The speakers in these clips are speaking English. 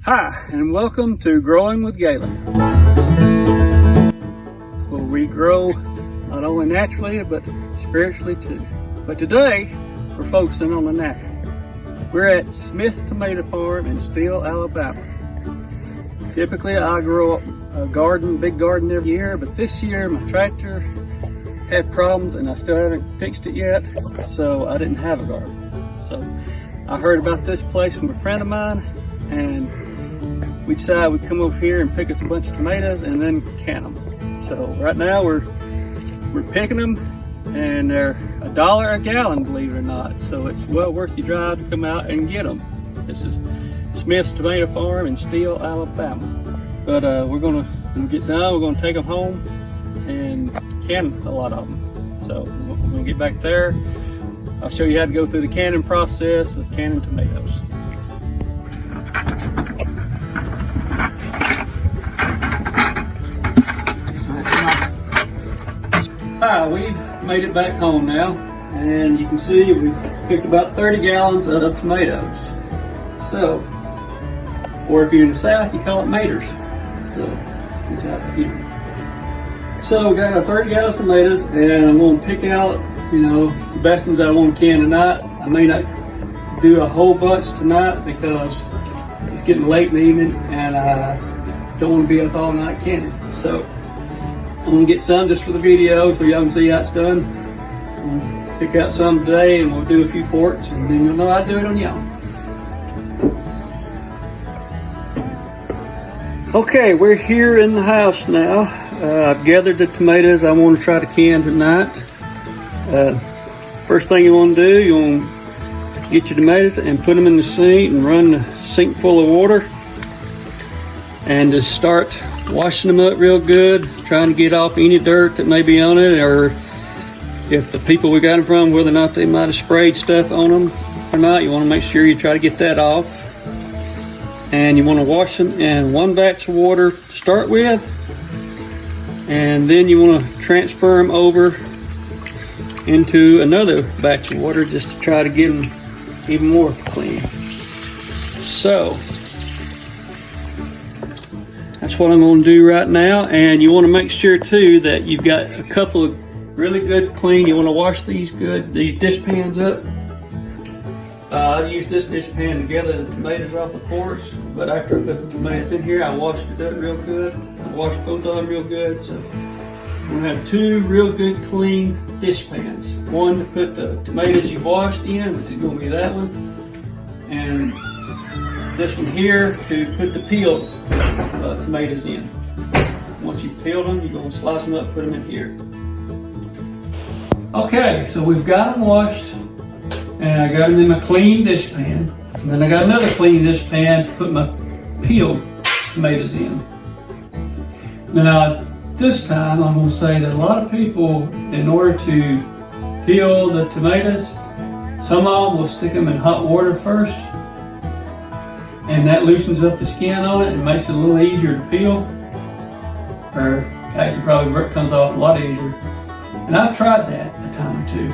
Hi, and welcome to Growing with Galen, where we grow not only naturally, but spiritually too. But today, we're focusing on the natural. We're at Smith's Tomato Farm in Steele, Alabama. Typically, I grow a big garden every year, but this year my tractor had problems and I still haven't fixed it yet, so I didn't have a garden. So I heard about this place from a friend of mine, and we decided we'd come over here and pick us a bunch of tomatoes and then can them. So right now we're picking them, and they're $1 a gallon, believe it or not. So it's well worth your drive to come out and get them. This is Smith's Tomato Farm in Steele, Alabama. But when we get done, we're gonna take them home and can a lot of them. So when we get back there, I'll show you how to go through the canning process of canning tomatoes. Hi, we've made it back home now, and you can see we've picked about 30 gallons of tomatoes. So, or if you're in the South, you call it maters. So, it's out here. So we got our 30 gallons of tomatoes, and I'm going to pick out, the best ones I want to can tonight. I may not do a whole bunch tonight because it's getting late in the evening, and I don't want to be up all night canning. So I'm going to get some just for the video so y'all can see how it's done. I'm going to pick out some today, and we'll do a few quarts, and then you'll know how to do it on y'all. Okay, we're here in the house now. I've gathered the tomatoes I want to try to can tonight. First thing you want to do, you want to get your tomatoes and put them in the sink and run the sink full of water. And just start washing them up real good, trying to get off any dirt that may be on it, or if the people we got them from, whether or not they might have sprayed stuff on them or not, you want to make sure you try to get that off. And you want to wash them in one batch of water to start with, and then you want to transfer them over into another batch of water just to try to get them even more clean. So that's what I'm going to do right now. And you want to make sure too that you've got a couple of really good clean. You want to wash these dish pans up. I used this dish pan to gather the tomatoes off the course, but after I put the tomatoes in here, I washed it up real good. I washed both of them real good. So we're gonna have two real good clean dish pans. One to put the tomatoes you washed in, which is gonna be that one, and this one here to put the peeled tomatoes in. Once you've peeled them, you're gonna slice them up, put them in here. Okay, so we've got them washed, and I got them in my clean dish pan. And then I got another clean dish pan to put my peeled tomatoes in. Now, this time I'm going to say that a lot of people, in order to peel the tomatoes, some of them will stick them in hot water first, and that loosens up the skin on it and makes it a little easier to peel, or actually probably comes off a lot easier. And I've tried that a time or two,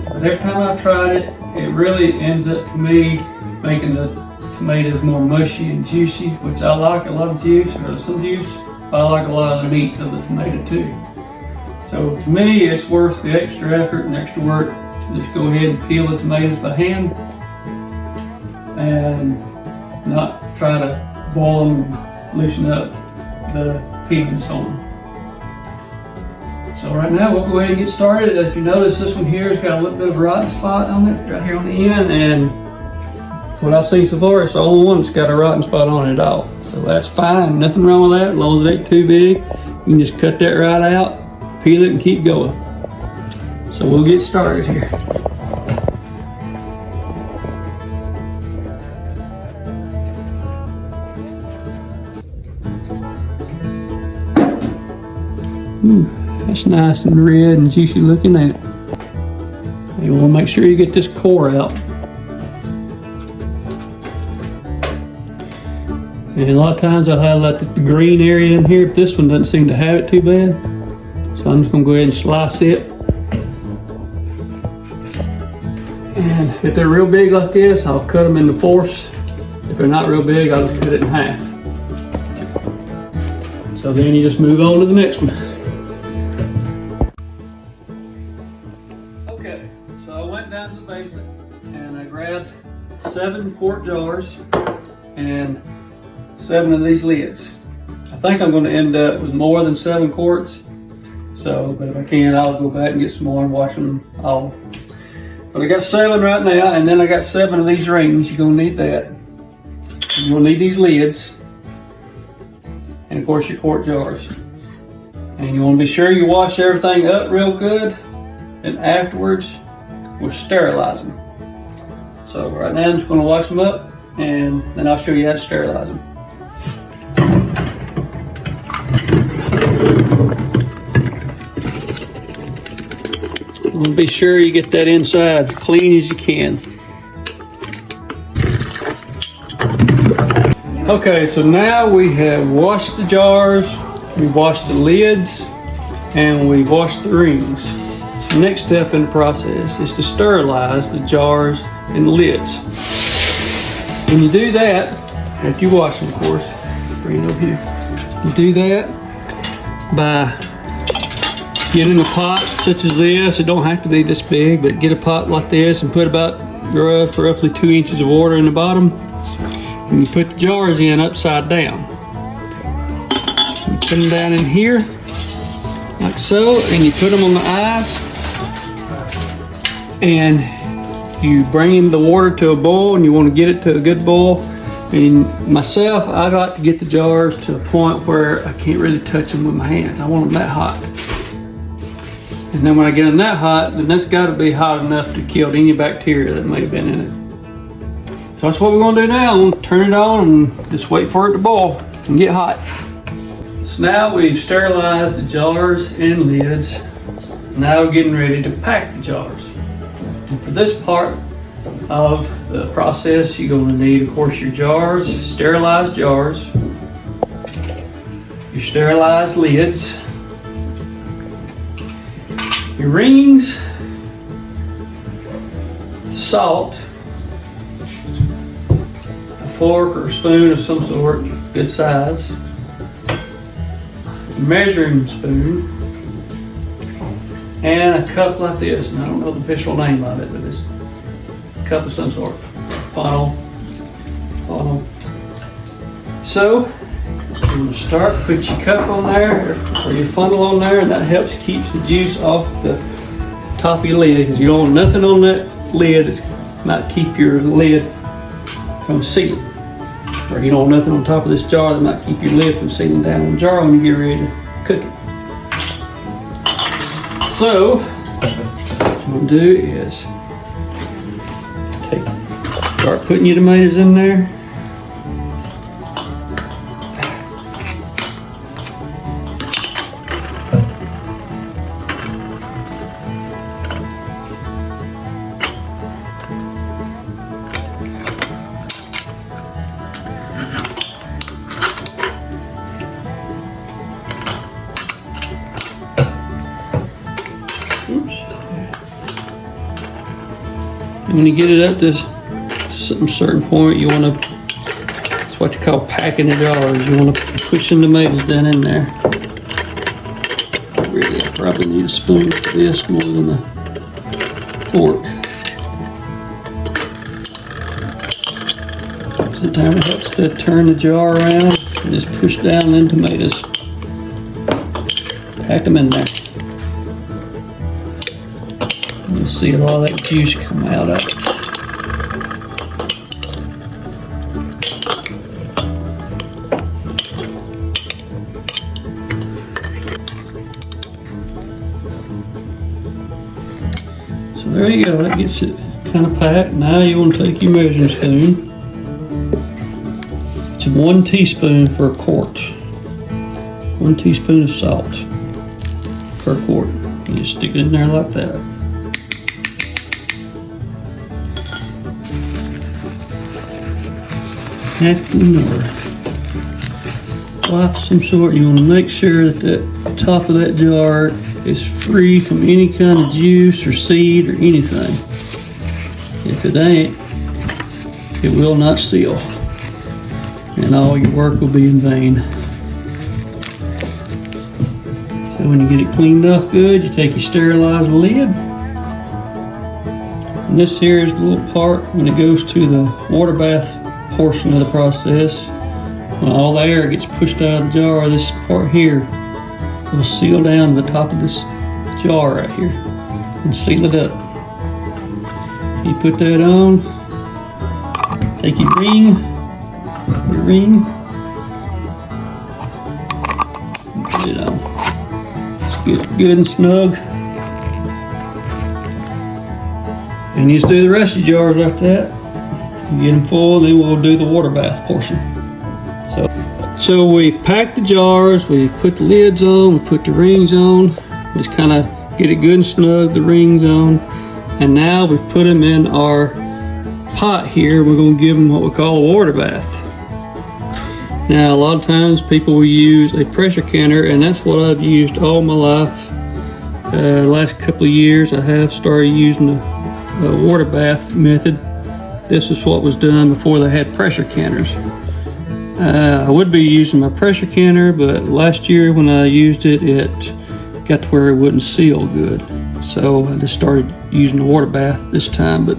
but every time I've tried it, it really ends up to me making the tomatoes more mushy and juicy, which I like a lot of juice, or some juice, but I like a lot of the meat of the tomato too. So to me, it's worth the extra effort and extra work to just go ahead and peel the tomatoes by hand and not try to boil them and loosen up the peelings on them. So right now we'll go ahead and get started. If you notice, this one here has got a little bit of a rotten spot on it right here on the end, and what I've seen so far, it's the only one that's got a rotten spot on it at all. So that's fine, nothing wrong with that, as long as it ain't too big. You can just cut that right out, peel it, and keep going. So we'll get started here. Ooh, that's nice and red and juicy looking, ain't it? You want to make sure you get this core out. And a lot of times I'll highlight the green area in here, but this one doesn't seem to have it too bad. So I'm just going to go ahead and slice it. And if they're real big like this, I'll cut them into fourths. If they're not real big, I'll just cut it in half. So then you just move on to the next one. Okay, so I went down to the basement and I grabbed 7 quart jars and 7 of these lids. I think I'm going to end up with more than 7 quarts. So, but if I can, I'll go back and get some more and wash them all. But I got 7 right now, and then I got 7 of these rings. You're gonna need that. You're gonna need these lids, and of course your quart jars. And you want to be sure you wash everything up real good, and afterwards we'll sterilize them. So right now I'm just going to wash them up, and then I'll show you how to sterilize them. You want to be sure you get that inside as clean as you can. Okay, so now we have washed the jars, we've washed the lids, and we've washed the rings. So the next step in the process is to sterilize the jars and the lids. When you do that, after you wash them, of course, bring it over here. You do that by getting a pot such as this. It don't have to be this big, but get a pot like this and put about roughly 2 inches of water in the bottom. And you put the jars in upside down. You put them down in here, like so, and you put them on the eyes. And you bring the water to a boil, and you want to get it to a good boil. And myself, I like to get the jars to a point where I can't really touch them with my hands. I want them that hot. And then when I get them that hot, then that's got to be hot enough to kill any bacteria that may have been in it. So that's what we're going to do now. I'm going to turn it on and just wait for it to boil and get hot. So now we've sterilized the jars and lids. Now we're getting ready to pack the jars. And for this part of the process, you're going to need, of course, your jars, sterilized jars, your sterilized lids, your rings, salt, a fork or a spoon of some sort, good size, a measuring spoon, and a cup like this. And I don't know the official name of it, but it's a cup of some sort. Funnel. So, you're going to start, put your cup on there, or your funnel on there, and that helps keep the juice off the top of your lid, because you don't want nothing on that lid that might keep your lid from sealing. Or you don't want nothing on top of this jar that might keep your lid from sealing down on the jar when you get ready to cook it. So, what you're going to do is start putting your tomatoes in there. When you get it up to some certain point, you want to, it's what you call packing the jars. You want to push the tomatoes down in there. Really, I probably need a spoon for this more than a fork. Sometimes it helps to turn the jar around and just push down them tomatoes. Pack them in there. You'll see a lot of that juice come out of it. So there you go, that gets it kind of packed. Now you want to take your measuring spoon. It's 1 teaspoon for a quart. 1 teaspoon of salt per quart. You just stick it in there like that. Napkin or cloth of some sort. You want to make sure that the top of that jar is free from any kind of juice or seed or anything. If it ain't, it will not seal. and all your work will be in vain. So when you get it cleaned off good, you take your sterilized lid. And this here is the little part when it goes to the water bath portion of the process. When all the air gets pushed out of the jar, this part here will seal down to the top of this jar right here and seal it up. You put that on, take your ring, and put it on. Just get it good and snug. And you just do the rest of your jars like that. You get them full, then we'll do the water bath portion. So we've packed the jars, we've put the lids on, we put the rings on, just kind of get it good and snug, the rings on. And now we've put them in our pot here. We're going to give them what we call a water bath. Now a lot of times people will use a pressure canner, and that's what I've used all my life. Last couple of years I have started using a water bath method. This is what was done before they had pressure canners. I would be using my pressure canner, but last year when I used it, it got to where it wouldn't seal good. So I just started using the water bath this time, but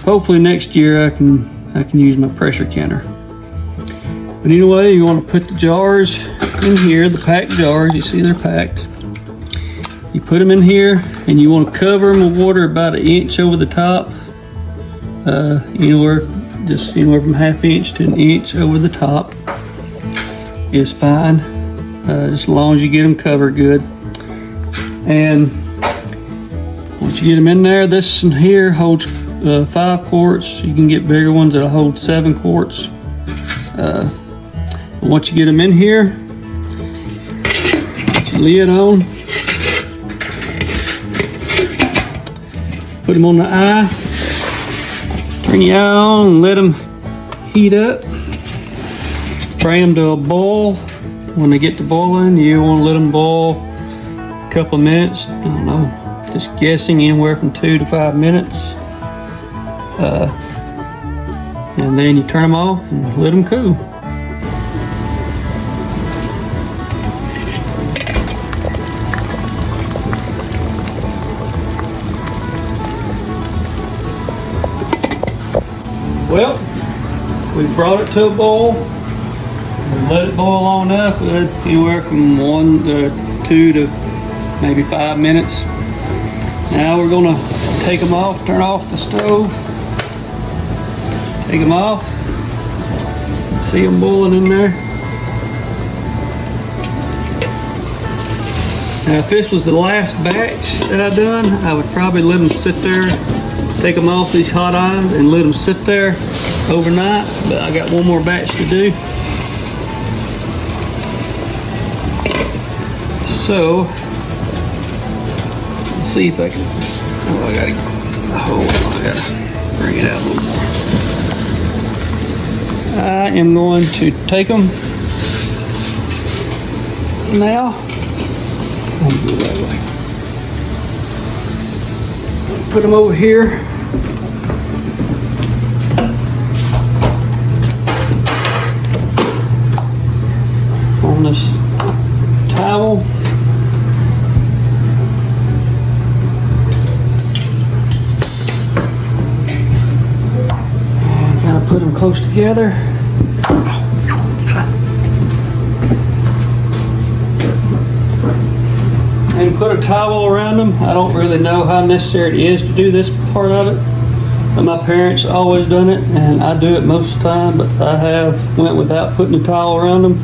hopefully next year I can use my pressure canner. But anyway, you want to put the jars in here, the packed jars, you see they're packed. You put them in here and you want to cover them with water about 1 inch over the top, anywhere from 1/2 inch to 1 inch over the top is fine, just as long as you get them covered good. And once you get them in there, this in here holds 5 quarts. You can get bigger ones that'll hold 7 quarts. Once you get them in here, put your lid on, put them on the eye, turn your eye on and let them heat up. Bring them to a boil. When they get to boiling, you want to let them boil a couple of minutes. I don't know, just guessing, anywhere from 2 to 5 minutes. And then you turn them off and let them cool. Well, we brought it to a boil. We let it boil long enough, anywhere from 1 to 2 to maybe 5 minutes. Now we're gonna take them off, turn off the stove, take them off. See them boiling in there. Now if this was the last batch that I done, I would probably let them sit there, take them off these hot irons and let them sit there overnight, but I got one more batch to do. So, let's see if I can, I gotta bring it out a little more. I am going to take them now. I'm gonna go that way. Put them over here. On this towel. And kind of put them close together. And put a towel around them. I don't really know how necessary it is to do this part of it, but my parents always done it, and I do it most of the time, but I have went without putting a towel around them,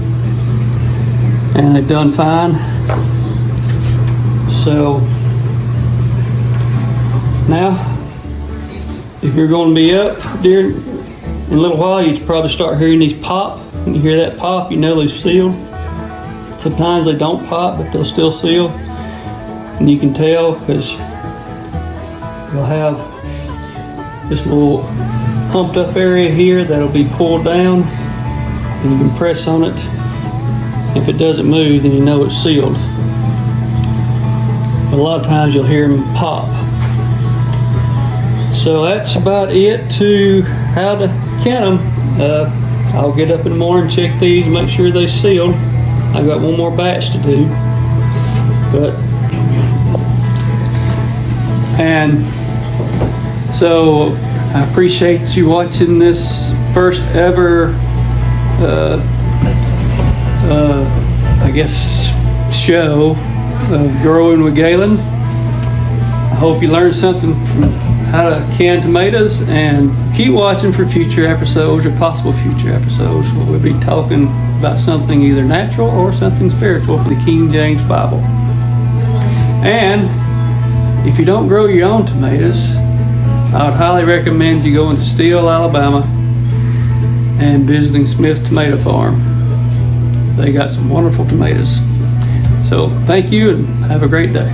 and they've done fine. So now, if you're going to be up in a little while, you probably start hearing these pop. When you hear that pop, you know they've sealed. Sometimes they don't pop, but they'll still seal. And you can tell because you'll have this little humped up area here that'll be pulled down, and you can press on it. If it doesn't move, then you know it's sealed. But a lot of times you'll hear them pop. So that's about it to how to count them. I'll get up in the morning, check these, make sure they're sealed. I've got one more batch to do. And so I appreciate you watching this first ever, I guess, show of Growing with Galen. I hope you learned something from how to can tomatoes, and keep watching for future episodes or possible future episodes where we'll be talking about something either natural or something spiritual from the King James Bible. And if you don't grow your own tomatoes, I would highly recommend you going to Steele, Alabama and visiting Smith Tomato Farm. They got some wonderful tomatoes. So thank you and have a great day.